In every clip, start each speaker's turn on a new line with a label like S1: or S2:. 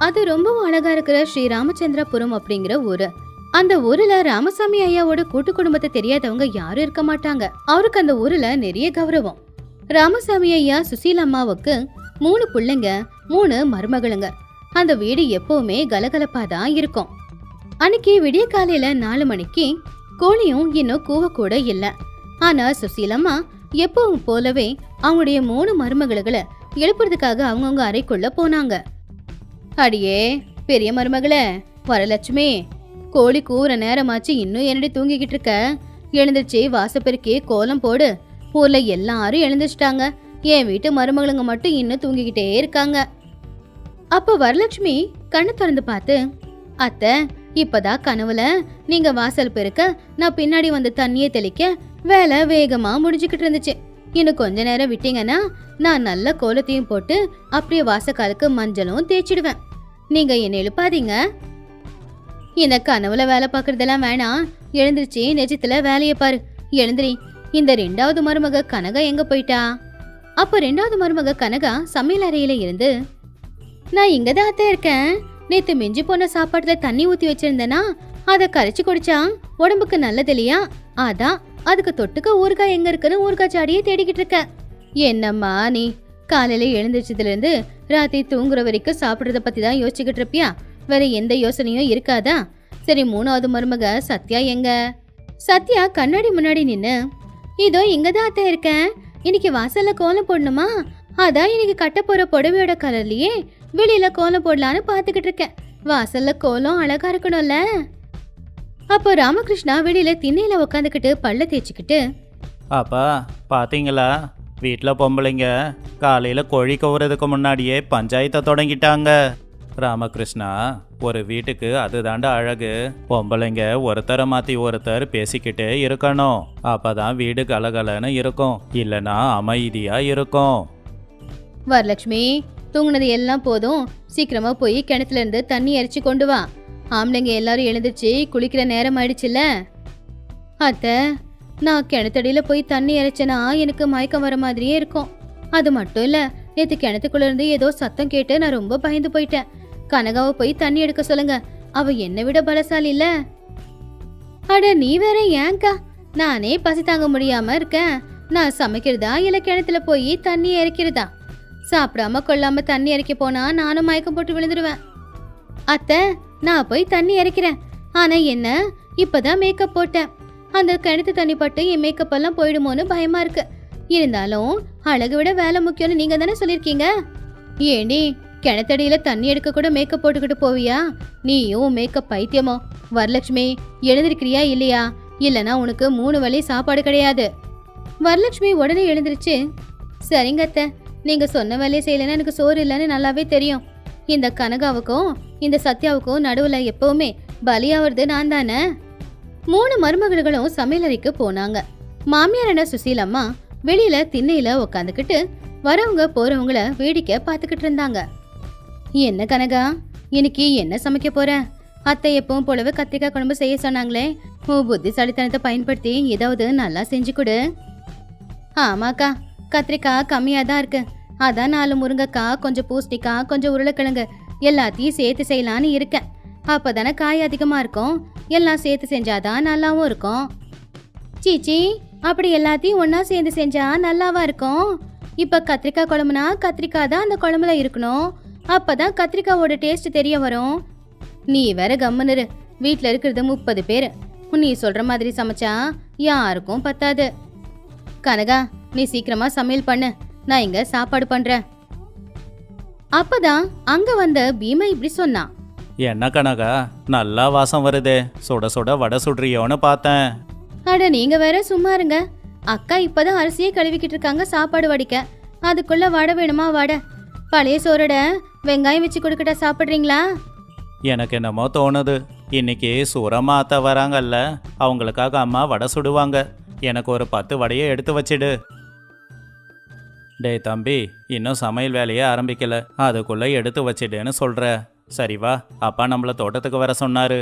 S1: அது ரொம்பவும் அழகா இருக்கிற ஸ்ரீ ராமச்சந்திரபுரம் அப்படிங்கிற ஊரு. அந்த ஊர்ல ராமசாமி ஐயாவோட கூட்டு குடும்பத்தை தெரியாதவங்க யாரும் இருக்க மாட்டாங்க. அவருக்கு அந்த ஊர்ல நிறைய கௌரவம். ராமசாமி ஐயா சுசீல் அம்மாவுக்கு 3 பிள்ளைங்க, 3 மருமகளுங்க. அந்த வீடு எப்பவுமே கலகலப்பாதான் இருக்கும். அன்னைக்கு விடிய காலையில 4 மணிக்கு கோழியும் இன்னும் கூவ கூட இல்ல. ஆனா சுசீலம்மா எப்பவும் போலவே அவங்களுடைய 3 மருமகளை எழுப்புறதுக்காக அவங்கவுங்க அறைக்குள்ள போனாங்க. அடியே பெரிய மருமகளே, வரலட்சுமி, கோழி கூற நேரமாச்சு, இன்னும் என்னடி தூங்கிக்கிட்டு இருக்க? எழுந்துச்சு வாசப்பெருக்கி கோலம் போடு. ஊர்ல எல்லாரும் எழுந்துச்சிட்டாங்க, என் வீட்டு மருமகளுங்க மட்டும் இன்னும் தூங்கிக்கிட்டே இருக்காங்க. அப்ப வரலட்சுமி கண்ணு திறந்து பார்த்து, அத்தை, இப்பதான் கனவுல நீங்க வாசல் பெருக்க, நான் பின்னாடி வந்து தண்ணியை தெளிக்க வேலை வேகமா முடிஞ்சுக்கிட்டு இருந்துச்சு. இன்னும் கொஞ்ச நேரம் விட்டீங்கன்னா நான் நல்ல கோலத்தையும் போட்டு அப்படியே வாசக்காலுக்கு மஞ்சளும் தேய்ச்சிடுவேன். நீங்க என்ன எழுப்பாதீங்க. இந்த கனவுல வேலை பாக்குறதெல்லாம் வேணாம், எழுந்திருச்சு நெஜத்துல வேலையை பாரு. எழுந்திரி. இந்த 2வது மருமக கனகா எங்க போயிட்டா? அப்ப 2வது மருமக கனகா சமையல் அறையில இருந்து, நான் இங்கதான் அத்தை இருக்கேன். நேத்து மிஞ்சி போன சாப்பாட்டுல தண்ணி ஊத்தி வச்சிருந்தேனா, அதை கரைச்சு குடிச்சா உடம்புக்கு நல்லது இல்லையா? அதான் அதுக்கு தொட்டுக்க ஊறுகாய் எங்க இருக்குன்னு ஊறுகாய் சாடியே தேடிக்கிட்டு இருக்க. என்னம்மா நீ காலையில எழுந்திரிச்சதுல இருந்து ராத்திரி தூங்குற வரைக்கும் சாப்பிடுறத பத்தி தான் யோசிச்சுக்கிட்டு இருப்பியா? வேற எந்த யோசனையும் இருக்காதா? சரி, 3வது மருமக சத்யா எங்க? சத்யா கண்ணாடி முன்னாடி நின்னு, இதோ இங்கதான் அத்தை இருக்கேன். இன்னைக்கு வாசல்ல கோலம் போடணுமா? அதான் இன்னைக்கு கட்ட போற புடவையோட கலர்லயே வெளியில கோலம் போடலான்னு பாத்துக்கிட்டு இருக்கேன். வாசல்ல கோலம் அழகா இருக்கணும்ல. அப்போ ராமகிருஷ்ணா வெளியில திண்ணையில உக்காந்துக்கிட்டு பல்ல தேய்ச்சிக்கிட்டு,
S2: அப்பா பாத்தீங்களா, வீட்டில் பொம்பளைங்க காலையில் கோழி கவுறதுக்கு முன்னாடியே பஞ்சாயத்தை தொடங்கிட்டாங்க. ராமகிருஷ்ணா, ஒரு வீட்டுக்கு அதுதாண்டா அழகு. பொம்பளைங்க ஒருத்தரை மாற்றி ஒருத்தர் பேசிக்கிட்டே இருக்கணும். அப்பதான் வீடு கலகலன்னு இருக்கும், இல்லைன்னா அமைதியாக இருக்கும்.
S1: வரலட்சுமி, தூங்குனது எல்லாம் போதும், சீக்கிரமா போய் கிணத்துல இருந்து தண்ணி இறைச்சி கொண்டு வா. ஆம்பளைங்க எல்லாரும் எழுந்திருச்சு குளிக்கிற நேரம் ஆயிடுச்சுல்ல. அத்தை, நான் கிணத்தடியில போய் தண்ணி இறைச்சனா எனக்கு மயக்கம் வர மாதிரியே இருக்கும். அது மட்டும் இல்ல, நேத்து கிணத்துக்குள்ள இருந்து ஏதோ சத்தம் கேட்டு நான் ரொம்ப பயந்து போயிட்டேன். கனகாவை போய் தண்ணி எடுக்க சொல்லுங்க, அவ என்னை விட பலசாலி இல்ல. அட நீ வேற ஏன்க்கா, நானே பசி தாங்க முடியாம இருக்கேன். நான் சமைக்கிறதா இல்ல கிணத்துல போய் தண்ணி இறைக்கிறதா? சாப்பிடாம கொள்ளாம தண்ணி இறைக்க போனா நானும் மயக்கம் போட்டு விழுந்துருவேன். அத்தை, நான் போய் தண்ணி இறைக்கிறேன். ஆனா என்ன, இப்பதான் மேக்கப் போட்டேன். அந்த கிணத்து தண்ணி பட்டு என் மேக்கப் எல்லாம் போயிடுமோன்னு பயமா இருக்கு. இருந்தாலும் அழகு விட வேலை முக்கியம்னு நீங்க தானே சொல்லிருக்கீங்க. ஏண்டி, கிணத்தடியில தண்ணி எடுக்க கூட மேக்கப் போட்டுக்கிட்டு போவியா? நீயும் மேக்கப் பைத்தியமோ? வரலட்சுமி, எழுந்திருக்கிறியா இல்லையா? இல்லனா உனக்கு 3 வேளை சாப்பாடு கிடையாது. வரலட்சுமி உடனே எழுந்திருச்சு, சரிங்க அத்தை, நீங்க சொன்ன வேலையை செய்யலன்னா எனக்கு சோறு இல்லைன்னு நல்லாவே தெரியும். இந்த கனகாவுக்கும் இந்த சத்யாவுக்கும் நடுவுல எப்பவுமே பலியாவது நான் தானே. 3 மருமகளும் சமையலறைக்கு போனாங்க. மாமியாரான சுசீலம்மா வெளியில திண்ணையில உக்காந்துக்கிட்டு வரவங்க போறவங்கள வேடிக்கை பார்த்துக்கிட்டு இருந்தாங்க. என்ன கனகா, இன்னைக்கு என்ன சமைக்க போற? அத்தை எப்பவும் போலவே கத்திரிக்காய் குழம்பு செய்ய சொன்னாங்களே, உன் புத்திசாலித்தனத்தை பயன்படுத்தி ஏதாவது நல்லா செஞ்சு கொடு. ஆமாக்கா, கத்திரிக்காய் கம்மியா தான் இருக்கு. அதான் 4 முருங்கைக்காய், கொஞ்சம் பூசணிக்காய், கொஞ்சம் உருளைக்கிழங்கு எல்லாத்தையும் சேர்த்து செய்யலான்னு இருக்கேன். அப்பதானே காய் அதிகமா இருக்கும். எல்லாம் சேர்த்து செஞ்சாதான் நல்லாவும் இருக்கும். சீச்சி, அப்படி எல்லாத்தையும் ஒன்னா சேர்ந்து செஞ்சா நல்லாவா இருக்கும்? இப்ப கத்திரிக்காய் குழம்புனா கத்திரிக்காய் தான் அந்த குழம்புல இருக்கணும். அப்பதான் கத்திரிக்காவோட டேஸ்ட் தெரிய வரும். நீ வேற கம்முனு, வீட்டுல இருக்கிறது 30 பேர். நீ சொல்ற மாதிரி சமைச்சா யாருக்கும் பத்தாது. கனகா, நீ சீக்கிரமா சமையல் பண்ணு, நான் இங்க சாப்பாடு பண்றேன். அப்பதான் அங்க வந்த பீமா இப்படி சொன்னான்.
S2: என்ன கனகா, நல்லா வாசம் வருதே, சுட சுட வடை சுடுறியோன்னு பார்த்தேன்.
S1: அட நீங்க வேற சும்மா இருங்க. அக்கா இப்பதான் அரிசியே கழுவிக்கிட்டு இருக்காங்க சாப்பாடு வடிக்க. அதுக்குள்ள வடை வேணுமா? வடை, பழைய சோறோட வெங்காயம் வச்சு கொடுக்கட்டா, சாப்பிட்றீங்களா?
S2: எனக்கு என்னமோ தோணுது, இன்னைக்கு சூரம்மா அத்தை வராங்கல்ல, அவங்களுக்காக அம்மா வடை சுடுவாங்க. எனக்கு ஒரு 10 வடையை எடுத்து வச்சிடு. டேய் தம்பி, இன்னும் சமையல் வேலையே ஆரம்பிக்கல, அதுக்குள்ள எடுத்து வச்சிடுன்னு சொல்ற. சரி வா, அப்பா நம்மள தோட்டத்துக்கு வர சொன்னாரு.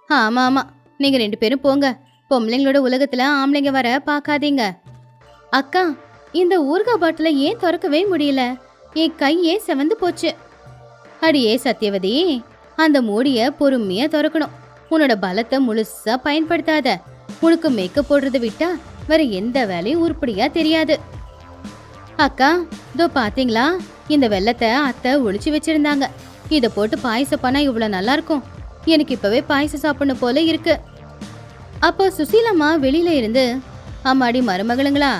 S1: ஆமா ஆமா, நீங்க 2 பேரும் போங்க. பொம்பளைங்களோட உலகத்துல ஆம்பளைங்க வர பாக்காதீங்க. அக்கா, இந்த ஊறுகாய் பாட்டில ஏன் திறக்கவே முடியல? என் கையே செவந்து போச்சு. அடியே சத்தியவதி, அந்த மூடிய பொறுமையா திறக்கணும். உன்னோட பலத்தை முழுசா பயன்படுத்தாத. உனக்கு மேக்கப் போடுறத விட்டா வேற எந்த வேலையும் உருப்படியா தெரியாது. அக்கா, இதோ பாத்தீங்களா, இந்த வெள்ளத்தை அத்தை ஒளிச்சு வச்சிருந்தாங்க. இத போட்டு பாயசம் பண்ணா இவ்வளவு நல்லா இருக்கும். எனக்கு இப்பவே பாயசம் சாப்பிடணும் போல இருக்கு. அப்போ சுசீலம்மா வெளியில இருந்து, அம்மாடி மருமகளுங்களா,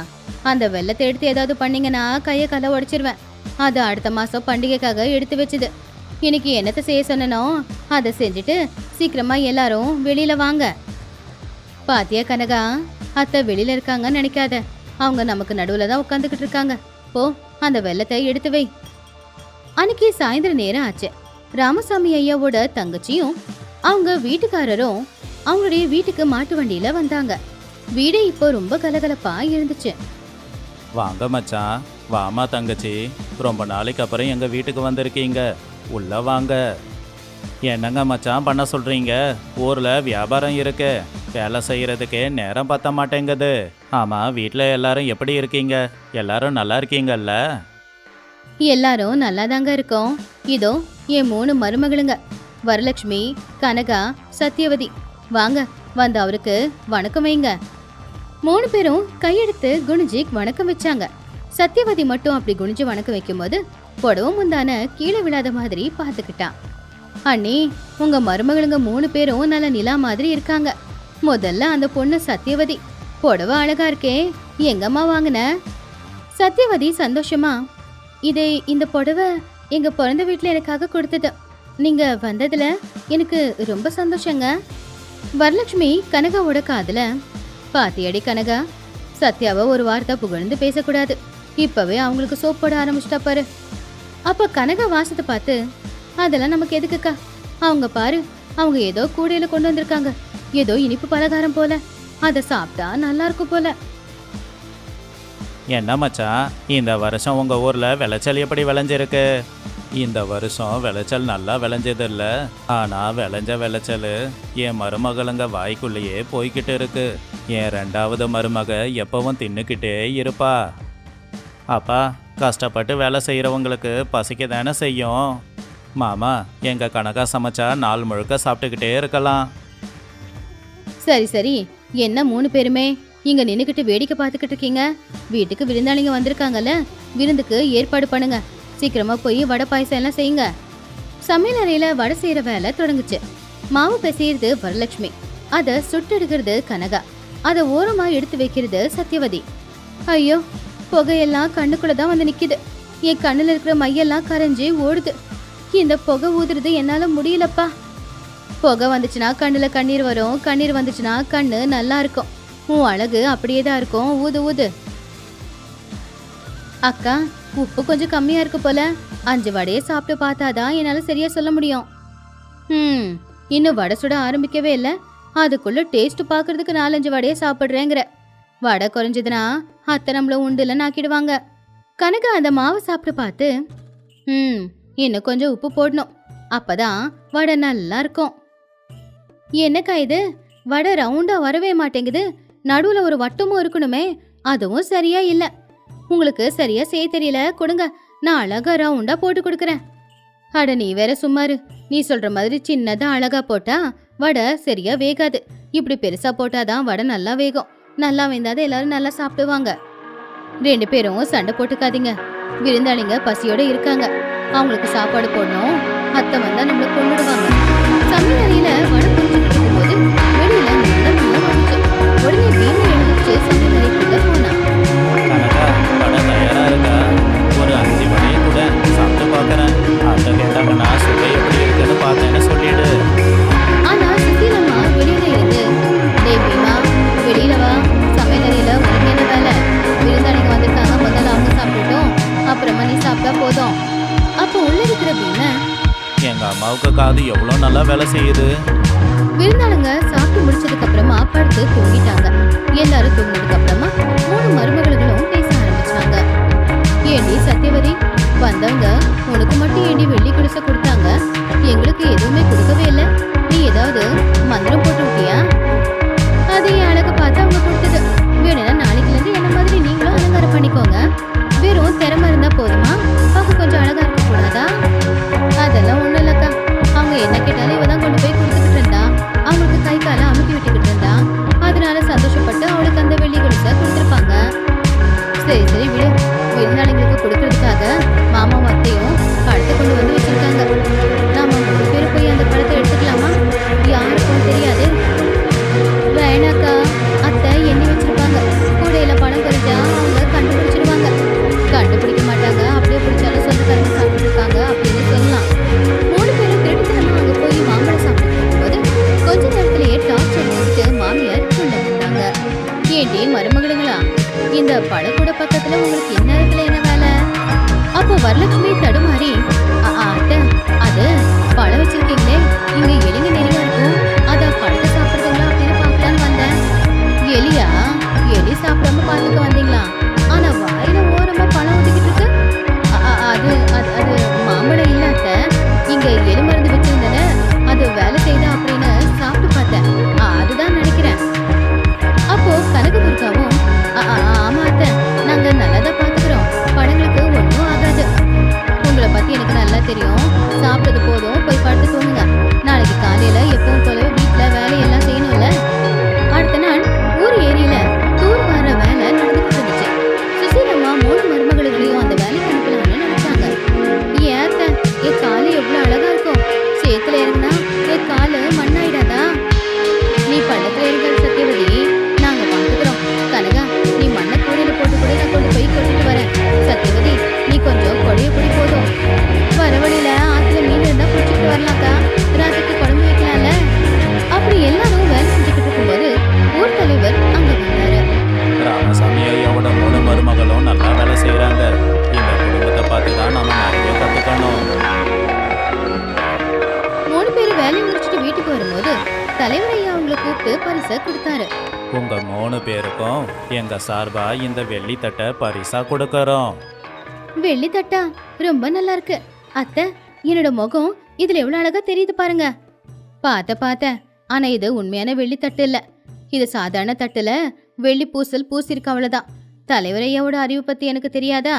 S1: அந்த வெள்ளத்தை எடுத்து ஏதாவது பண்ணீங்கன்னா கையை கதை உடைச்சிருவேன். அது அடுத்த மாசம் பண்டிகைக்காக எடுத்து வச்சுது. இன்னைக்கு என்னத்தை செய்ய சொன்னனோ அதை செஞ்சுட்டு சீக்கிரமா எல்லாரும் வெளியில வாங்க. பாத்தியா கனகா, அத்தை வெளியில இருக்காங்கன்னு நினைக்காத. அவங்க நமக்கு நடுவுல தான் உட்காந்துக்கிட்டு இருக்காங்க. போ, அந்த வெள்ளத்தை எடுத்து வை. அன்னைக்கு சாயந்தர நேரம் ஆச்சு. ராமசாமி ஐயாவோட தங்கச்சியும் அவங்க வீட்டுக்காரரும் அவங்களுடைய வீட்டுக்கு மாட்டு வண்டியில வந்தாங்க. வீடு இப்போ ரொம்ப கலகலப்பா இருந்துச்சு.
S2: வாங்க மச்சான், வாமா தங்கச்சி, ரொம்ப நாளைக்கு அப்புறம் எங்கள் வீட்டுக்கு வந்திருக்கீங்க. உள்ள வாங்க. என்னங்க மச்சான் பண்ண சொல்கிறீங்க? ஊரில் வியாபாரம் இருக்கு, வேலை செய்கிறதுக்கே நேரம் பத்த மாட்டேங்குது. ஆமாம், வீட்டில் எல்லாரும் எப்படி இருக்கீங்க? எல்லாரும் நல்லா இருக்கீங்கல்ல?
S1: எல்லாரும் நல்லாதாங்க இருக்கோம். இதோ என் 3 மருமகளுங்க, வரலட்சுமி, கனகா, சத்தியவதி. வாங்க, வந்து அவருக்கு வணக்கம் வைங்க. 3 பேரும் கையெடுத்து குனிஞ்சி வணக்கம் வச்சாங்க. சத்தியவதி மட்டும் அப்படி குனிஞ்சு வணக்கம் வைக்கும்போது புடவை முந்தான கீழே விழாத மாதிரி பார்த்துக்கிட்டான். அண்ணி, உங்க மருமகளுங்க 3 பேரும் நல்ல நிலா மாதிரி இருக்காங்க. முதல்ல அந்த பொண்ணு சத்தியவதி. புடவை அழகா இருக்கே, எங்கம்மா வாங்கின? சத்தியவதி சந்தோஷமா, இந்த புடவை எங்க பிறந்த வீட்டுல எனக்காக கொடுத்தது. நீங்க வந்ததுல எனக்கு ரொம்ப சந்தோஷங்க. வரலட்சுமி கனகாவோட காதுல, பாத்தியடி கனகா, சத்யாவை ஒரு வார்த்தை புகழ்ந்து பேசக்கூடாது. இப்பவே அவங்களுக்கு சோப் போட ஆரம்பிச்சிட்டா பாரு. அப்ப கனகா வாசத்தை பார்த்து, அதெல்லாம் நமக்கு எதுக்குக்கா? அவங்க பாரு, அவங்க ஏதோ கூடையில கொண்டு வந்திருக்காங்க, ஏதோ இனிப்பு பலகாரம் போல. அதை சாப்பிட்டா நல்லா இருக்கும் போல.
S2: என்ன மச்சான், இந்த வருஷம் உங்கள் ஊரில் விளைச்சல் எப்படி விளைஞ்சிருக்கு? இந்த வருஷம் விளைச்சல் நல்லா விளைஞ்சது இல்லை, ஆனால் விளைஞ்ச விளைச்சல் என் மருமகளுங்க வாய்க்குள்ளேயே போய்கிட்டு இருக்கு. என் 2வது மருமக எப்பவும் தின்னுக்கிட்டே இருப்பா. அப்பா, கஷ்டப்பட்டு வேலை செய்கிறவங்களுக்கு பசிக்க தானே செய்யும். மாமா, எங்கள் கனகா சமைச்சா நாள் முழுக்க சாப்பிட்டுக்கிட்டே இருக்கலாம்.
S1: சரி சரி, என்ன 3 பேருமே இங்க நின்னுக்கிட்டு வேடிக்கை பார்த்துக்கிட்டு இருக்கீங்க? வீட்டுக்கு விருந்தாளிங்க வந்திருக்காங்கல்ல, விருந்துக்கு ஏற்பாடு பண்ணுங்க. சீக்கிரமா போய் வடை பாயசம் எல்லாம் செய்யுங்க. சமையல் அறையில வடை செய்யற வேலை தொடங்குச்சு. மாவு பிசையிறது வரலட்சுமி, அதை சுட்டெடுக்கிறது கனகா, அதை ஓரமா எடுத்து வைக்கிறது சத்தியவதி. ஐயோ, புகையெல்லாம் கண்ணுக்குள்ளதான் வந்து நிக்குது. என் கண்ணுல இருக்கிற மையெல்லாம் கரைஞ்சி ஓடுது. இந்த புகை ஊதுறது என்னால முடியலப்பா. புகை வந்துச்சுன்னா கண்ணுல கண்ணீர் வரும், கண்ணீர் வந்துச்சுன்னா கண்ணு நல்லா இருக்கும். உன் அழகு அப்படியே தான் இருக்கும், ஊது ஊது. அக்கா, உப்பு கொஞ்சம் கம்மியா இருக்கு போல. 5 வடையை சாப்பிட்டு பார்த்தாதான் என்னால சரியா சொல்ல முடியும். இன்னும் வடை சுட ஆரம்பிக்கவே இல்லை, அதுக்குள்ள டேஸ்ட் பாக்குறதுக்கு 4-5 வடையை சாப்பிடுறேங்கிற. வடை குறைஞ்சதுன்னா அத்தை நம்மள உண்டுலன்னு ஆக்கிடுவாங்க. கனகா அந்த மாவை சாப்பிட்டு பார்த்து, இன்னும் கொஞ்சம் உப்பு போடணும், அப்பதான் வடை நல்லா இருக்கும். என்னக்கா இது, வடை ரவுண்டா வரவே மாட்டேங்குது, நடுவுல ஒரு வட்டமும் இருக்கணுமே, அதுவும் சரியா இல்ல. உங்களுக்கு சரியா செய்ய தெரியல, கொடுங்க, நான் அழகா ரவுண்டா போட்டு கொடுக்கறேன். அட நீ வேற சும்மாரு. நீ சொல்ற மாதிரி சின்னதா அழகா போட்டா வடை சரியா வேகாது. இப்படி பெருசா போட்டாதான் வடை நல்லா வேகும். நல்லா வெந்தாதான் எல்லாரும் நல்லா சாப்பிடுவாங்க. 2 பேரும் சண்டை போட்டுக்காதீங்க. விருந்தாளிங்க பசியோட இருக்காங்க, அவங்களுக்கு சாப்பாடு போடணும். அத்தை வந்தா நம்மள கொண்டுடுவாங்க. சமையல் அறையில வடை பொரிச்சுட்டு இருக்கும்போது வெளியில நல்ல மழை வந்துச்சு. உடனே வீணை எழுந்துச்சு சமையல் அறைக்குள்ள போனா.
S2: கனகா, வடை தயாரா இருக்கா? ஒரு 5 வடையை கூட சாப்பிட்டு பார்க்குறேன். அத்தை கேட்டாங்கன்னா சுவை எப்படி இருக்குன்னு பார்த்தேன்னு சொல்லிடு.
S1: ஆனா சுசீலம்மா வெளியில இருந்து, டேய் பீமா, வெளியில வா, சமையல் அறையில உனக்கு என்ன வேலை? விருந்தாளிங்க வந்திருக்காங்க, முதல்ல அவங்க சாப்பிட்டுட்டோம், அப்புறமா நீ சாப்பிட்டா போதும். அப்போ உள்ள இருக்கிற பீமை,
S2: எங்கள் அம்மாவுக்கு காது எவ்வளோ நல்லா வேலை செய்யுது.
S1: விருந்தாளுங்க சாப்பிட்டு முடிச்சதுக்கு அப்புறமா படுத்து தூங்கிட்டாங்க. எல்லாரும் தூங்கினதுக்கு அப்புறமா 3 மருமகளும் பேச ஆரம்பிச்சாங்க. ஏண்டி சத்தியவதி, வந்தவங்க உனக்கு மட்டும் ஏண்டி வெள்ளி குடிசை கொடுத்தாங்க, எங்களுக்கு எதுவுமே கொடுக்கவே இல்லை. நீ ஏதாவது மந்திரம் போட்டு விட்டியா? அதே அழகை பார்த்து அவங்க கொடுத்தது. வேணும்னா நாளைக்குல இருந்து என்ன மாதிரி நீங்களும் அலங்காரம் பண்ணிக்கோங்க. வெறும் திறமை இருந்தா போதுமா? பார்க்க கொஞ்சம் அழகா இருக்க கூடாதா? அதெல்லாம் இங்க எலி மருந்து வச்சிருந்தேன்னு அது வேலை செய்தா அப்படின்னு சாப்பிட்டு பார்த்தேன். அதுதான் நினைக்கிறேன். அப்போ கனகதுர்காவும் ஆமா அத்தை, நாங்க நல்லாதான் பாத்துக்கிறோம், படங்களுக்கு ஒன்றும் ஆகாது. உங்களை பத்தி எனக்கு நல்லா தெரியும். சாப்பிட்டது போதும், போய் படுத்து தூங்குங்க. நாளைக்கு காலையில எப்பவும் போல வீட்டுல வேலையெல்லாம் செய்யணும்ல. அடுத்த நாள் ஊர் ஏரியில தூர் வார வேலை நடந்துட்டு இருந்துச்சு. சுசீலம்மா 3 மருமகளையும் அந்த வேலைக்கு அனுப்பலாம்னு நினைச்சாங்க. ஏன் அத்தை, என் காலு எவ்வளவு அழகா இருக்கும். சேத்துல இறங்கினா என் காலு மண்ணாயிடாதா? நீ பள்ளத்துல இருக்கிற சத்தியவதி, நாங்க பாத்துக்கிறோம். கனகா, நீ மண்ணை கூடையில போட்டு கூட நான் கொண்டு போய் கொட்டிட்டு வரேன். சத்தியவதி, நீ கொஞ்சம் கொடைய பிடி போதும். வர வழியில ஆத்துல மீன் இருந்தா பிடிச்சிட்டு வரலாக்கா, ராத்திரிக்கு குழம்பு வைக்கலாம்ல. அப்படி எல்லாரும் வேலை செஞ்சுக்கிட்டு இருக்கும்போது ஊர் தலைவர் அங்க வந்தாரு.
S2: ராமசாமி ஐயாவோட 3 மருமகளும் நல்லா வேலை செய்கிறாங்க. இந்த குடும்பத்தை பார்த்து தான் நம்ம நிறைய கற்றுக்கணும்.
S1: 3 பேரும் வேலையை முடிச்சுட்டு வீட்டுக்கு வரும்போது தலைவர் ஐயா அவங்களை கூப்பிட்டு பரிசை கொடுத்தாரு.
S2: உங்கள் 3 பேருக்கும் எங்கள் சார்பாக இந்த வெள்ளித்தட்டை பரிசாக கொடுக்கறோம்.
S1: வெள்ளி தட்டா? ரொம்ப நல்லா இருக்கு அத்தை. என்னோட முகம் இதுல எவ்வளவு அழகா தெரியுது பாருங்க. பார்த்தேன். ஆனா இது உண்மையான வெள்ளி தட்டு இல்ல. இது சாதாரண தட்டுல வெள்ளி பூசல் பூசிருக்கு, அவ்வளவுதான். தலைவர் ஐயாவோட அறிவு பத்தி எனக்கு தெரியாதா?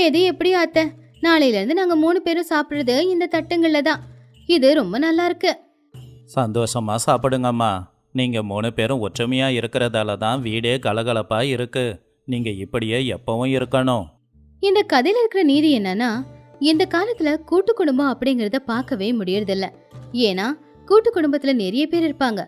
S1: எது எப்படி அத்தை, நாளையில இருந்து நாங்க 3 பேரும் சாப்பிடுறது இந்த தட்டுங்கள்ல தான். இது ரொம்ப நல்லா இருக்கு.
S2: சந்தோஷமாக சாப்பிடுங்கம்மா. நீங்கள் 3 பேரும் ஒற்றுமையாக இருக்கிறதால தான் வீடே கலகலப்பாக இருக்கு. நீங்கள் இப்படியே எப்பவும் இருக்கணும்.
S1: இந்த கதையில இருக்கிற நீதி என்னன்னா, இந்த காலத்துல கூட்டு குடும்பம் அப்படிங்கறத பார்க்கவே முடியறதில்ல. ஏன்னா கூட்டு குடும்பத்துல நிறைய பேர் இருப்பாங்க.